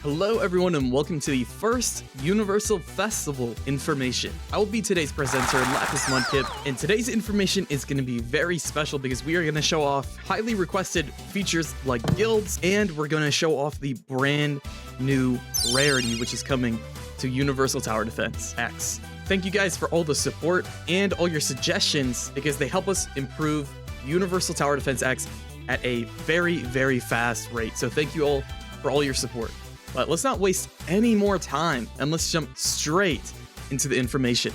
Hello everyone and welcome to the first Universal Festival information. I will be today's presenter, Lapis Mudkip, and today's information is going to be very special because we are going to show off highly requested features like guilds, and we're going to show off the brand new rarity which is coming to Universal Tower Defense X. Thank you guys for all the support and all your suggestions because they help us improve Universal Tower Defense X at a very fast rate. So thank you all for all your support. But let's not waste any more time and let's jump straight into the information.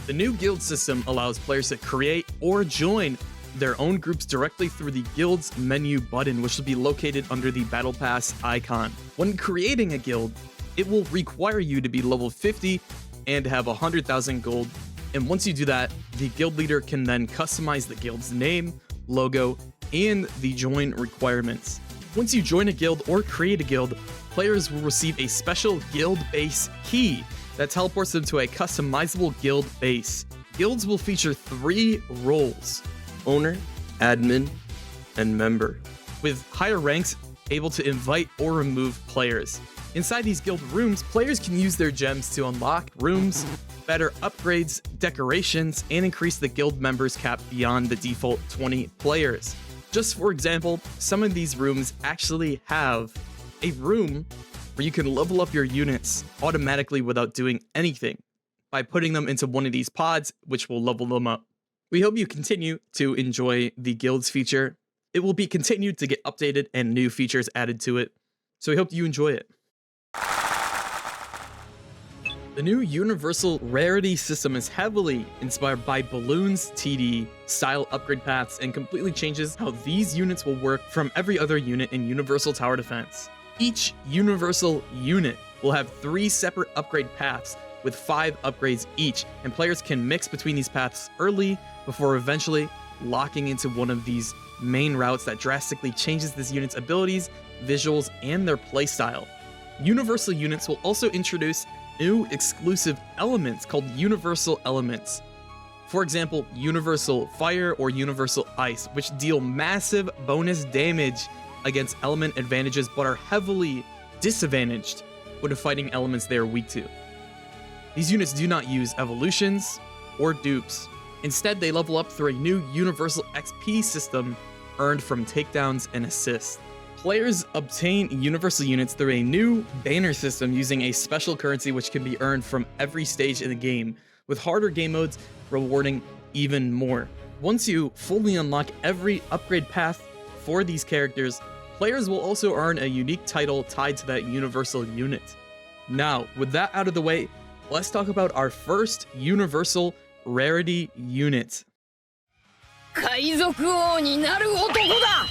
The new guild system allows players to create or join their own groups directly through the guild's menu button, which will be located under the battle pass icon. When creating a guild, it will require you to be level 50 and have 100,000 gold. And once you do that, the guild leader can then customize the guild's name, logo, and the join requirements. Once you join a guild or create a guild, players will receive a special guild base key that teleports them to a customizable guild base. Guilds will feature 3 roles: owner, admin, and member, with higher ranks able to invite or remove players. Inside these guild rooms, players can use their gems to unlock rooms, better upgrades, decorations, and increase the guild members cap beyond the default 20 players. Just for example, some of these rooms actually have a room where you can level up your units automatically without doing anything by putting them into one of these pods, which will level them up. We hope you continue to enjoy the guilds feature. It will be continued to get updated and new features added to it. So we hope you enjoy it. The new Universal Rarity system is heavily inspired by Balloon's TD style upgrade paths and completely changes how these units will work from every other unit in Universal Tower Defense. Each Universal unit will have 3 separate upgrade paths with 5 upgrades each, and players can mix between these paths early before eventually locking into one of these main routes that drastically changes this unit's abilities, visuals, and their playstyle. Universal units will also introduce new exclusive elements called Universal Elements. For example, Universal Fire or Universal Ice, which deal massive bonus damage against element advantages but are heavily disadvantaged when fighting elements they are weak to. These units do not use evolutions or dupes. Instead, they level up through a new Universal XP system earned from takedowns and assists. Players obtain Universal units through a new banner system using a special currency which can be earned from every stage in the game, with harder game modes rewarding even more. Once you fully unlock every upgrade path for these characters, players will also earn a unique title tied to that Universal unit. Now, with that out of the way, let's talk about our first Universal Rarity unit. 海賊王になる男だ!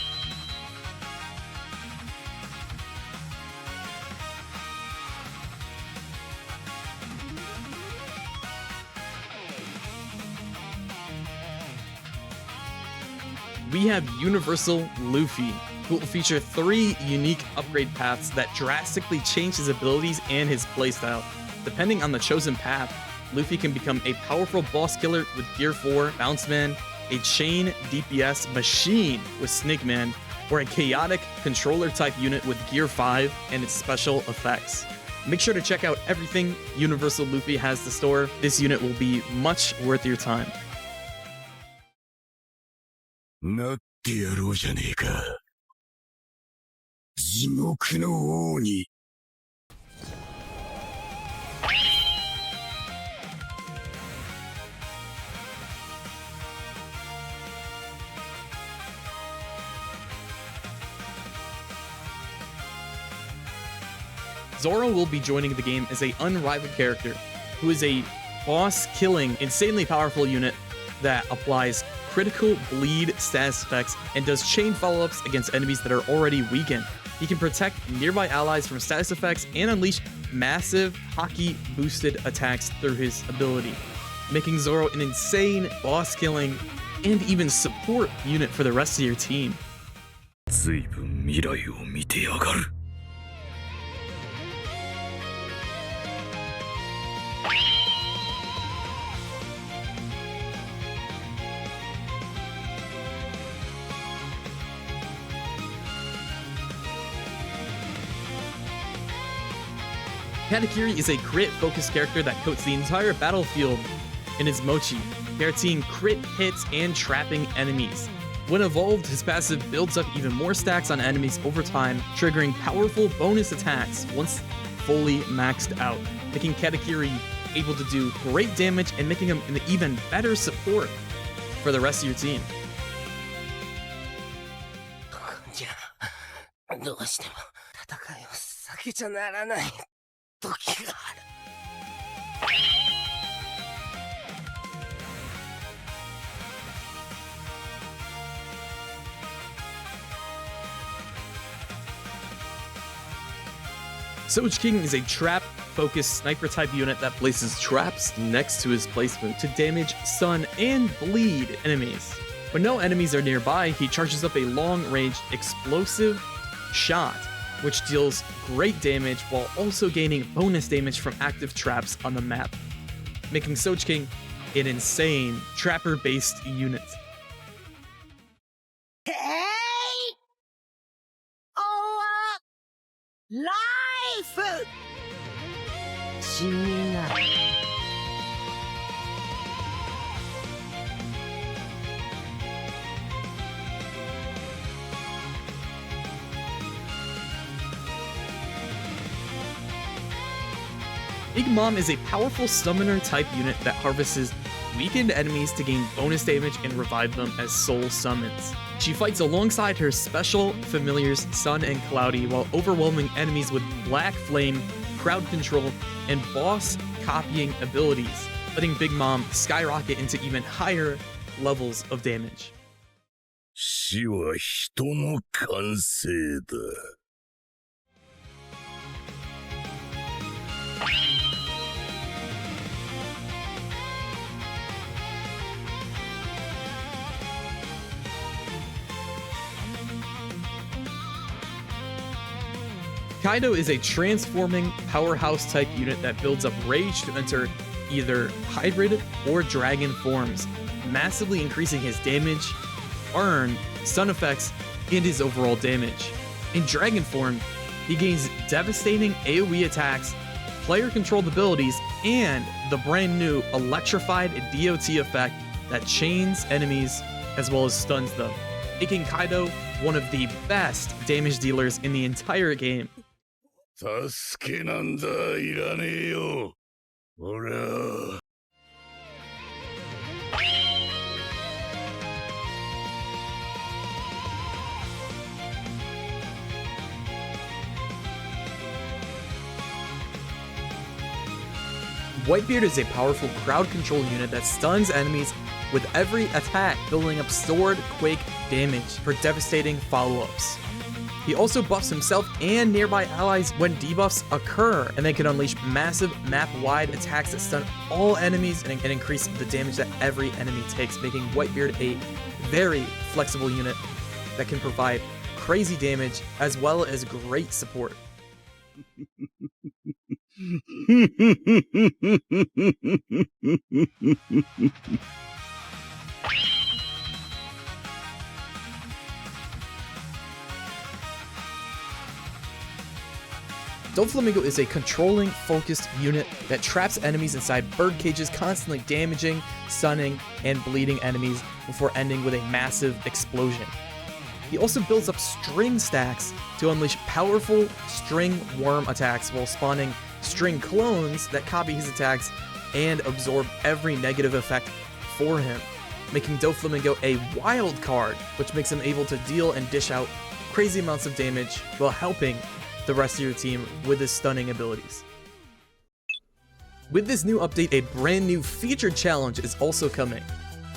We have Universal Luffy, who will feature 3 unique upgrade paths that drastically change his abilities and his playstyle. Depending on the chosen path, Luffy can become a powerful boss killer with Gear 4, Bounce Man, a chain DPS machine with Snake Man, or a chaotic controller type unit with Gear 5 and its special effects. Make sure to check out everything Universal Luffy has to store. This unit will be much worth your time. なってやろうじゃねえか。地獄の王に。Zoro will be joining the game as an unrivaled character who is a boss-killing, insanely powerful unit that applies critical bleed status effects and does chain follow-ups against enemies that are already weakened. He can protect nearby allies from status effects and unleash massive hockey-boosted attacks through his ability, making Zoro an insane boss-killing and even support unit for the rest of your team. 随分未来を見てやがる。Katakiri is a crit-focused character that coats the entire battlefield in his mochi, guaranteeing crit hits and trapping enemies. When evolved, his passive builds up even more stacks on enemies over time, triggering powerful bonus attacks once fully maxed out, making Katakiri able to do great damage and making him an even better support for the rest of your team. じゃあどうしても戦いを避けちゃならない時がある。Soch King is a trap-focused sniper-type unit that places traps next to his placement to damage, stun, and bleed enemies. When no enemies are nearby, he charges up a long-range explosive shot, which deals great damage while also gaining bonus damage from active traps on the map, making Soch King an insane trapper-based unit. Hey! Our life! 死ねない。Big Mom is a powerful summoner type unit that harvests weakened enemies to gain bonus damage and revive them as soul summons. She fights alongside her special familiars Sun and Cloudy while overwhelming enemies with Black Flame, crowd control, and boss copying abilities, letting Big Mom skyrocket into even higher levels of damage. 死は人の完成だ。Kaido is a transforming powerhouse type unit that builds up rage to enter either hybrid or dragon forms, massively increasing his damage, burn, stun effects, and his overall damage. In dragon form, he gains devastating AoE attacks, player controlled abilities, and the brand new electrified DOT effect that chains enemies as well as stuns them, making Kaido one of the best damage dealers in the entire game. 助けなんざいらねえよ。ほら。Whitebeard is a powerful crowd control unit that stuns enemies with every attack, building up stored Quake damage for devastating follow-ups. He also buffs himself and nearby allies when debuffs occur, and they can unleash massive map-wide attacks that stun all enemies and increase the damage that every enemy takes, making Whitebeard a very flexible unit that can provide crazy damage as well as great support. Doflamingo is a controlling, focused unit that traps enemies inside bird cages, constantly damaging, stunning, and bleeding enemies before ending with a massive explosion. He also builds up string stacks to unleash powerful string worm attacks while spawning string clones that copy his attacks and absorb every negative effect for him, making Doflamingo a wild card, which makes him able to deal and dish out crazy amounts of damage while helping the rest of your team with his stunning abilities. With this new update, a brand new feature challenge is also coming.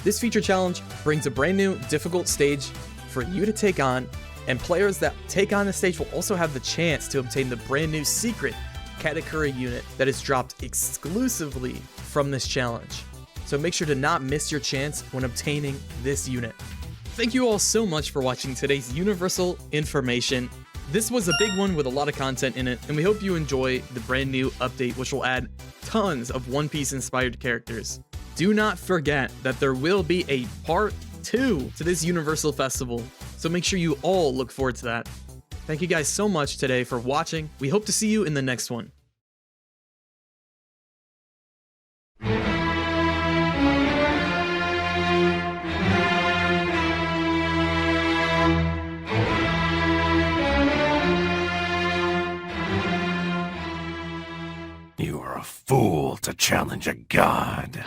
This feature challenge brings a brand new difficult stage for you to take on, and players that take on the stage will also have the chance to obtain the brand new secret Katakuri unit that is dropped exclusively from this challenge. So make sure to not miss your chance when obtaining this unit. Thank you all so much for watching today's Universal Information. This was a big one with a lot of content in it, and we hope you enjoy the brand new update, which will add tons of One Piece inspired characters. Do not forget that there will be a part 2 to this Universal Festival, so make sure you all look forward to that. Thank you guys so much today for watching. We hope to see you in the next one. a fool to challenge a god.